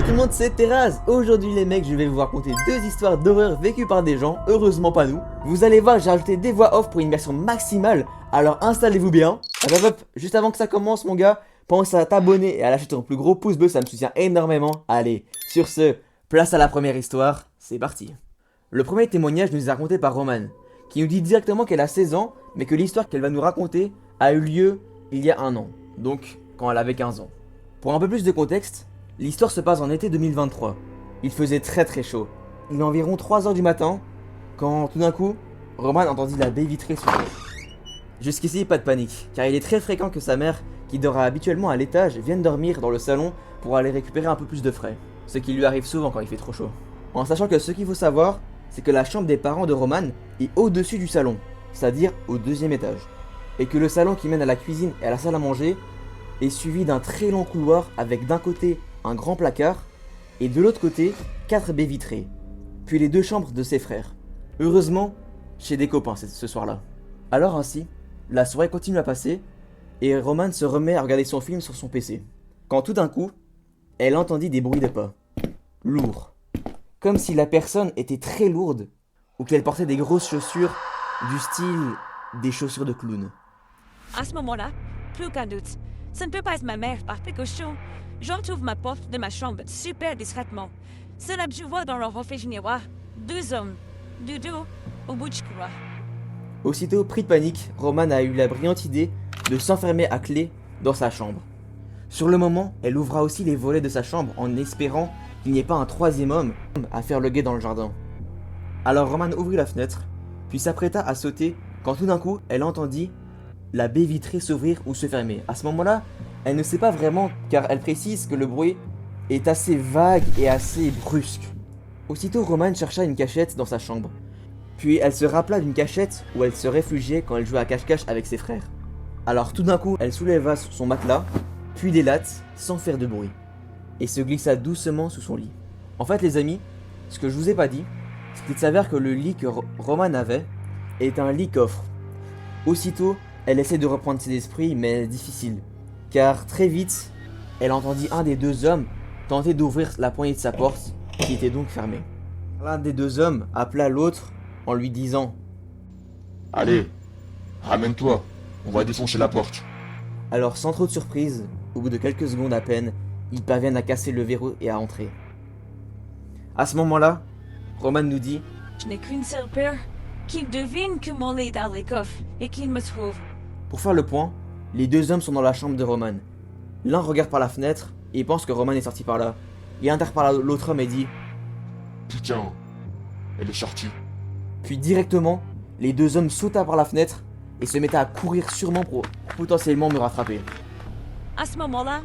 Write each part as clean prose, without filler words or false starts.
Salut tout le monde, c'est Terraz. Aujourd'hui les mecs, je vais vous raconter deux histoires d'horreur vécues par des gens, heureusement pas nous. Vous allez voir, j'ai rajouté des voix off pour une version maximale, alors installez-vous bien. Hop, juste avant que ça commence mon gars, pense à t'abonner et à lâcher ton plus gros pouce bleu, ça me soutient énormément. Allez, sur ce, place à la première histoire, c'est parti. Le premier témoignage nous est raconté par Romane, qui nous dit directement qu'elle a 16 ans, mais que l'histoire qu'elle va nous raconter a eu lieu il y a un an, donc quand elle avait 15 ans. Pour un peu plus de contexte, l'histoire se passe en été 2023. Il faisait très chaud. Il est environ 3h du matin, quand tout d'un coup, Roman entendit la baie vitrée s'ouvrir. Jusqu'ici, pas de panique, car il est très fréquent que sa mère, qui dort habituellement à l'étage, vienne dormir dans le salon pour aller récupérer un peu plus de frais. Ce qui lui arrive souvent quand il fait trop chaud. En sachant que ce qu'il faut savoir, c'est que la chambre des parents de Roman est au-dessus du salon, c'est-à-dire au 2e étage. Et que le salon qui mène à la cuisine et à la salle à manger est suivi d'un très long couloir avec d'un côté un grand placard et de l'autre côté 4 baies vitrées, puis les 2 chambres de ses frères. Heureusement, chez des copains ce soir-là. Alors ainsi, la soirée continue à passer et Roman se remet à regarder son film sur son PC. Quand tout d'un coup, elle entendit des bruits de pas. Lourds. Comme si la personne était très lourde ou qu'elle portait des grosses chaussures du style des chaussures de clown. À ce moment-là, plus qu'un doute. Ce ne peut pas être ma mère par précaution. J'entrouvre ma porte de ma chambre super discrètement. C'est là que je vois dans leur reflet du miroir 2 hommes, de dos, au bout du couloir. Aussitôt pris de panique, Roman a eu la brillante idée de s'enfermer à clé dans sa chambre. Sur le moment, elle ouvra aussi les volets de sa chambre en espérant qu'il n'y ait pas un 3e homme à faire le guet dans le jardin. Alors Roman ouvrit la fenêtre, puis s'apprêta à sauter quand tout d'un coup, elle entendit la baie vitrée s'ouvrir ou se fermer. À ce moment-là, elle ne sait pas vraiment car elle précise que le bruit est assez vague et assez brusque. Aussitôt, Roman chercha une cachette dans sa chambre. Puis elle se rappela d'une cachette où elle se réfugiait quand elle jouait à cache-cache avec ses frères. Alors tout d'un coup, elle souleva son matelas, puis des lattes, sans faire de bruit, et se glissa doucement sous son lit. En fait les amis, ce que je vous ai pas dit, c'est qu'il s'avère que le lit que Roman avait est un lit coffre. Aussitôt, elle essaie de reprendre ses esprits, mais difficile, car très vite, elle entendit un des 2 hommes tenter d'ouvrir la poignée de sa porte, qui était donc fermée. L'un des 2 hommes appela l'autre en lui disant « Allez, ramène-toi, on va défoncer la porte. » Alors sans trop de surprise, au bout de quelques secondes à peine, ils parviennent à casser le verrou et à entrer. À ce moment-là, Roman nous dit « Je n'ai qu'une seule peur, qu'il devine que mon lit est dans les coffres et qu'il me trouve. » Pour faire le point, les 2 hommes sont dans la chambre de Roman. L'un regarde par la fenêtre et pense que Roman est sorti par là. Il interpelle l'autre homme et dit « Putain, elle est sortie. » Puis directement, les 2 hommes sautèrent par la fenêtre et se mettaient à courir sûrement pour potentiellement me rattraper. À ce moment-là,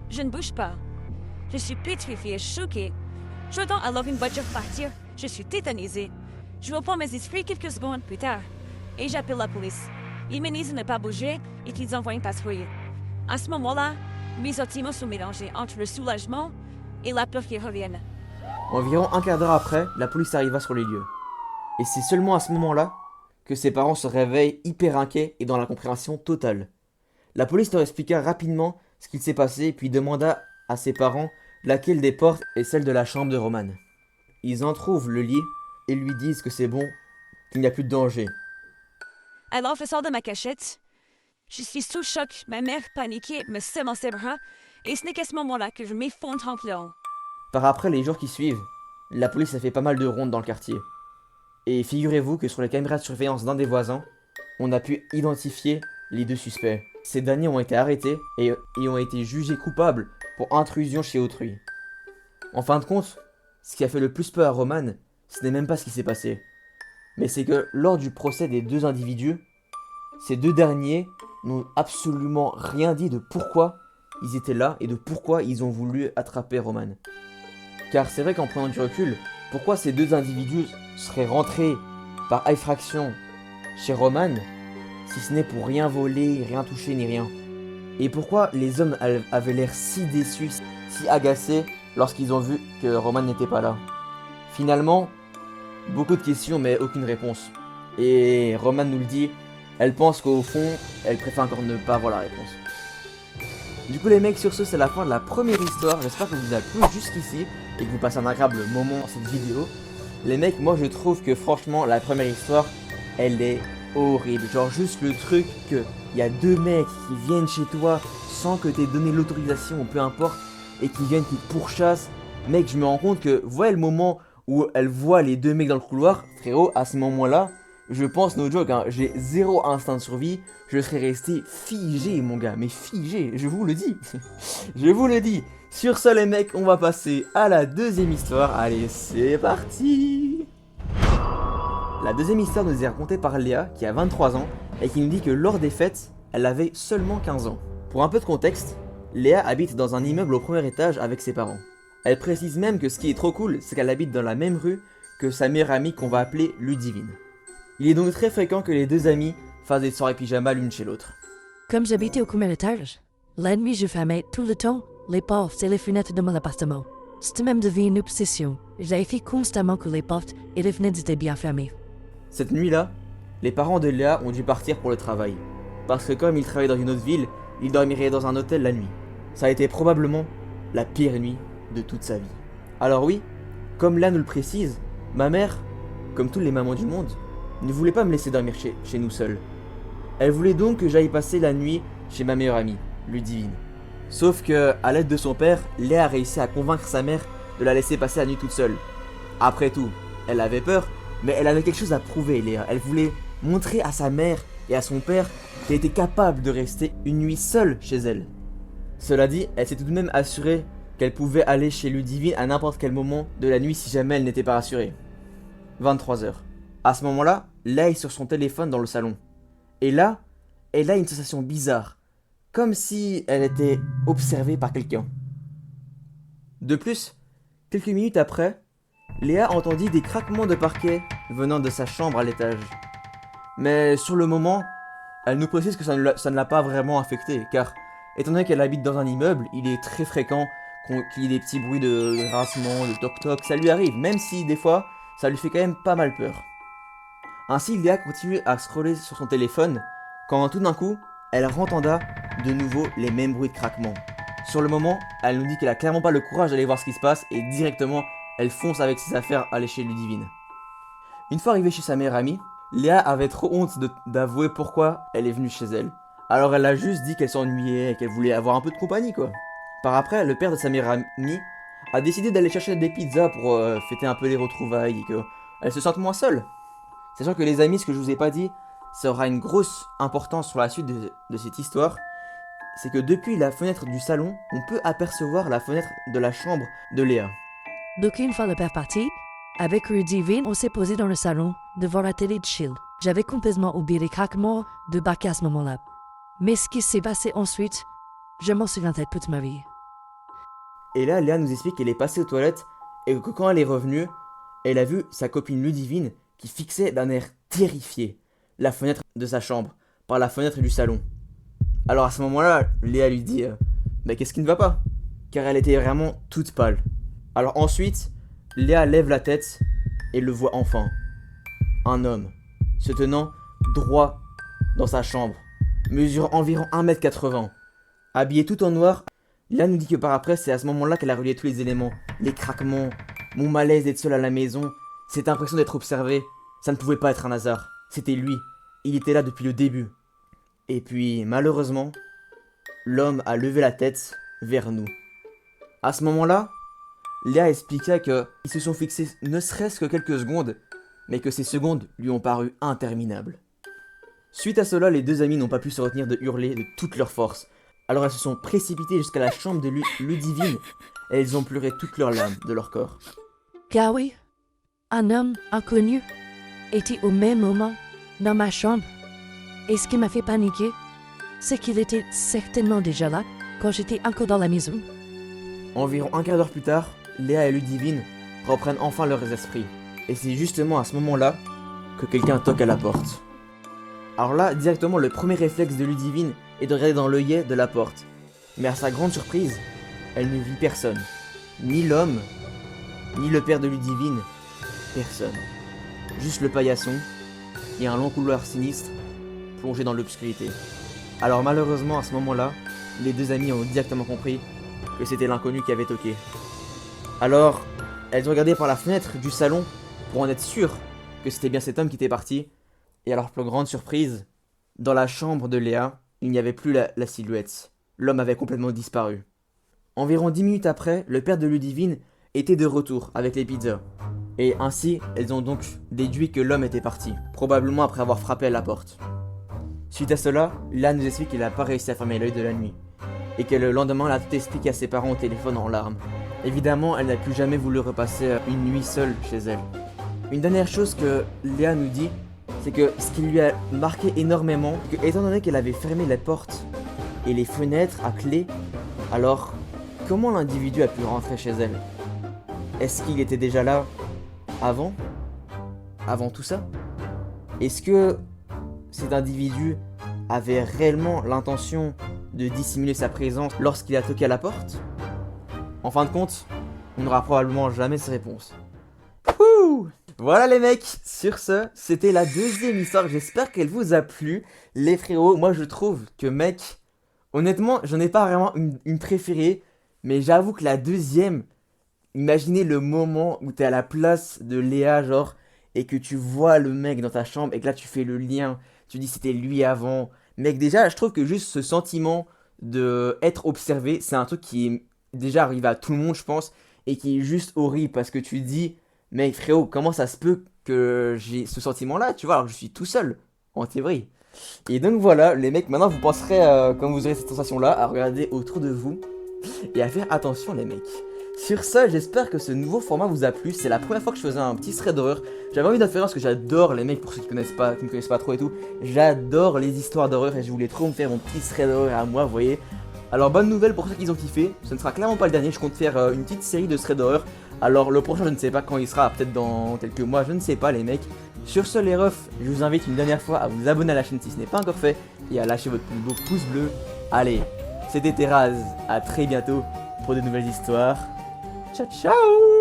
je ne bouge pas. Je suis pétrifiée, choquée. J'entends alors une voiture partir. Je suis tétanisée. Je reprends mes esprits quelques secondes plus tard et j'appelle la police. Ils me disent de ne pas bouger et qu'ils envoient une patrouille. À ce moment-là, mes sentiments sont mélangés entre le soulagement et la peur qui reviennent. Environ un quart d'heure après, la police arriva sur les lieux. Et c'est seulement à ce moment-là que ses parents se réveillent hyper inquiets et dans l'incompréhension totale. La police leur expliqua rapidement ce qu'il s'est passé puis demanda à ses parents laquelle des portes est celle de la chambre de Roman. Ils entrouvent le lit et lui disent que c'est bon, qu'il n'y a plus de danger. Alors je sors de ma cachette. Je suis sous choc, ma mère paniquée me serre dans ses bras et ce n'est qu'à ce moment-là que je m'effondre en pleurant. Par après les jours qui suivent, la police a fait pas mal de rondes dans le quartier. Et figurez-vous que sur les caméras de surveillance d'un des voisins, on a pu identifier les 2 suspects. Ces derniers ont été arrêtés et ont été jugés coupables pour intrusion chez autrui. En fin de compte, ce qui a fait le plus peur à Roman, ce n'est même pas ce qui s'est passé. Mais c'est que lors du procès des 2 individus, ces 2 derniers n'ont absolument rien dit de pourquoi ils étaient là et de pourquoi ils ont voulu attraper Roman. Car c'est vrai qu'en prenant du recul, pourquoi ces 2 individus seraient rentrés par effraction chez Roman, si ce n'est pour rien voler, rien toucher ni rien? Et pourquoi les hommes avaient l'air si déçus, si agacés lorsqu'ils ont vu que Roman n'était pas là? Finalement, beaucoup de questions mais aucune réponse. Et Roman nous le dit, elle pense qu'au fond, elle préfère encore ne pas avoir la réponse. Du coup les mecs, sur ce c'est la fin de la première histoire. J'espère que vous avez plu jusqu'ici et que vous passez un agréable moment dans cette vidéo. Les mecs, moi je trouve que franchement la première histoire, elle est horrible. Genre juste le truc que il y a deux mecs qui viennent chez toi sans que t'aies donné l'autorisation ou peu importe et qui viennent, qui te pourchassent. Mec, je me rends compte que, voilà le moment où elle voit les deux mecs dans le couloir, frérot, à ce moment-là, je pense, no joke, hein, j'ai zéro instinct de survie, je serais resté figé, mon gars, mais figé, je vous le dis. Je vous le dis. Sur ce, les mecs, on va passer à la deuxième histoire. Allez, c'est parti. La deuxième histoire nous est racontée par Léa, qui a 23 ans, et qui nous dit que lors des fêtes, elle avait seulement 15 ans. Pour un peu de contexte, Léa habite dans un immeuble au premier étage avec ses parents. Elle précise même que ce qui est trop cool, c'est qu'elle habite dans la même rue que sa meilleure amie qu'on va appeler Ludivine. Il est donc très fréquent que les deux amies fassent des soirées pyjama l'une chez l'autre. Comme j'habitais au premier étage, la nuit je fermais tout le temps les portes et les fenêtres de mon appartement. C'était même devenu une obsession. Je vérifiais constamment que les portes et les fenêtres étaient bien fermées. Cette nuit-là, les parents de Léa ont dû partir pour le travail. Parce que comme ils travaillaient dans une autre ville, ils dormiraient dans un hôtel la nuit. Ça a été probablement la pire nuit de toute sa vie. Alors oui, comme Léa nous le précise, ma mère, comme toutes les mamans du monde, ne voulait pas me laisser dormir chez nous seuls. Elle voulait donc que j'aille passer la nuit chez ma meilleure amie, Ludivine. Sauf que, à l'aide de son père, Léa a réussi à convaincre sa mère de la laisser passer la nuit toute seule. Après tout, elle avait peur, mais elle avait quelque chose à prouver, Léa. Elle voulait montrer à sa mère et à son père qu'elle était capable de rester une nuit seule chez elle. Cela dit, elle s'est tout de même assurée qu'elle pouvait aller chez Ludivine à n'importe quel moment de la nuit si jamais elle n'était pas rassurée. 23h. À ce moment-là, Léa est sur son téléphone dans le salon. Et là, elle a une sensation bizarre, comme si elle était observée par quelqu'un. De plus, quelques minutes après, Léa entendit des craquements de parquet venant de sa chambre à l'étage. Mais sur le moment, elle nous précise que ça ne l'a pas vraiment affectée, car étant donné qu'elle habite dans un immeuble, il est très fréquent qu'il y ait des petits bruits de grincement, de toc-toc, ça lui arrive, même si des fois, ça lui fait quand même pas mal peur. Ainsi, Léa continue à scroller sur son téléphone, quand tout d'un coup, elle entenda de nouveau les mêmes bruits de craquement. Sur le moment, elle nous dit qu'elle a clairement pas le courage d'aller voir ce qui se passe, et directement, elle fonce avec ses affaires aller chez Ludivine. Une fois arrivée chez sa meilleure amie, Léa avait trop honte d'avouer pourquoi elle est venue chez elle. Alors elle a juste dit qu'elle s'ennuyait et qu'elle voulait avoir un peu de compagnie quoi. Par après, le père de sa meilleure amie a décidé d'aller chercher des pizzas pour fêter un peu les retrouvailles et qu'elle se sente moins seule. Sachant que les amis, ce que je vous ai pas dit, ça aura une grosse importance sur la suite de cette histoire. C'est que depuis la fenêtre du salon, on peut apercevoir la fenêtre de la chambre de Léa. Donc une fois le père parti, avec Ludivine, on s'est posé dans le salon, devant la télé de chill. J'avais complètement oublié les craquements de parquet à ce moment-là. Mais ce qui s'est passé ensuite, je m'en souviendrai toute ma vie. Et là, Léa nous explique qu'elle est passée aux toilettes et que quand elle est revenue, elle a vu sa copine Ludivine qui fixait d'un air terrifié la fenêtre de sa chambre par la fenêtre du salon. Alors à ce moment-là, Léa lui dit mais qu'est-ce qui ne va pas? Car elle était vraiment toute pâle. Alors ensuite, Léa lève la tête et le voit enfin. Un homme se tenant droit dans sa chambre, mesurant environ 1m80, habillé tout en noir. Léa nous dit que par après, c'est à ce moment-là qu'elle a relié tous les éléments. Les craquements, mon malaise d'être seule à la maison, cette impression d'être observée. Ça ne pouvait pas être un hasard. C'était lui. Il était là depuis le début. Et puis, malheureusement, l'homme a levé la tête vers nous. À ce moment-là, Léa expliqua qu'ils se sont fixés ne serait-ce que quelques secondes, mais que ces secondes lui ont paru interminables. Suite à cela, les deux amies n'ont pas pu se retenir de hurler de toute leur force. Alors elles se sont précipitées jusqu'à la chambre de Ludivine et elles ont pleuré toutes leurs larmes de leur corps. Car oui, un homme inconnu était au même moment dans ma chambre. Et ce qui m'a fait paniquer, c'est qu'il était certainement déjà là quand j'étais encore dans la maison. Environ un quart d'heure plus tard, Léa et Ludivine reprennent enfin leurs esprits. Et c'est justement à ce moment-là que quelqu'un toque à la porte. Alors là, directement, le premier réflexe de Ludivine est de regarder dans l'œillet de la porte. Mais à sa grande surprise, elle ne vit personne. Ni l'homme, ni le père de Ludivine. Personne. Juste le paillasson et un long couloir sinistre plongé dans l'obscurité. Alors malheureusement, à ce moment-là, les deux amies ont directement compris que c'était l'inconnu qui avait toqué. Alors, elles ont regardé par la fenêtre du salon pour en être sûres que c'était bien cet homme qui était parti. Et à leur plus grande surprise, dans la chambre de Léa, il n'y avait plus la silhouette. L'homme avait complètement disparu. Environ 10 minutes après, le père de Ludivine était de retour avec les pizzas. Et ainsi, elles ont donc déduit que l'homme était parti, probablement après avoir frappé à la porte. Suite à cela, Léa nous explique qu'elle n'a pas réussi à fermer l'œil de la nuit, et que le lendemain, elle a tout expliqué à ses parents au téléphone en larmes. Évidemment, elle n'a plus jamais voulu repasser une nuit seule chez elle. Une dernière chose que Léa nous dit, c'est que ce qui lui a marqué énormément, c'est que étant donné qu'elle avait fermé les portes et les fenêtres à clé, alors comment l'individu a pu rentrer chez elle? Est-ce qu'il était déjà là avant tout ça? Est-ce que cet individu avait réellement l'intention de dissimuler sa présence lorsqu'il a toqué à la porte? En fin de compte, on n'aura probablement jamais ces réponses. Wouh! Voilà les mecs, sur ce, c'était la deuxième histoire, j'espère qu'elle vous a plu. Les frérots, moi je trouve que mec, honnêtement, j'en ai pas vraiment une préférée, mais j'avoue que la deuxième, imaginez le moment où t'es à la place de Léa, genre, et que tu vois le mec dans ta chambre, et que là tu fais le lien, tu dis c'était lui avant. Mec, déjà, je trouve que juste ce sentiment de être observé, c'est un truc qui est déjà arrivé à tout le monde, je pense, et qui est juste horrible, parce que tu te dis... Mec frérot, comment ça se peut que j'ai ce sentiment-là, tu vois, alors que je suis tout seul, en théorie. Et donc voilà, les mecs, maintenant vous penserez, quand vous aurez cette sensation-là, à regarder autour de vous et à faire attention les mecs. Sur ça, j'espère que ce nouveau format vous a plu, c'est la première fois que je faisais un petit thread d'horreur. J'avais envie d'en faire parce que j'adore les mecs, pour ceux qui me connaissent pas trop et tout. J'adore les histoires d'horreur et je voulais trop me faire mon petit thread d'horreur à moi, vous voyez. Alors bonne nouvelle pour ceux qui ont kiffé, ce ne sera clairement pas le dernier, je compte faire une petite série de threads d'horreur. Alors le prochain je ne sais pas quand il sera, peut-être dans quelques mois, je ne sais pas les mecs. Sur ce les refs, je vous invite une dernière fois à vous abonner à la chaîne si ce n'est pas encore fait et à lâcher votre plus beau pouce bleu. Allez, c'était Terraz, à très bientôt pour de nouvelles histoires. Ciao ciao.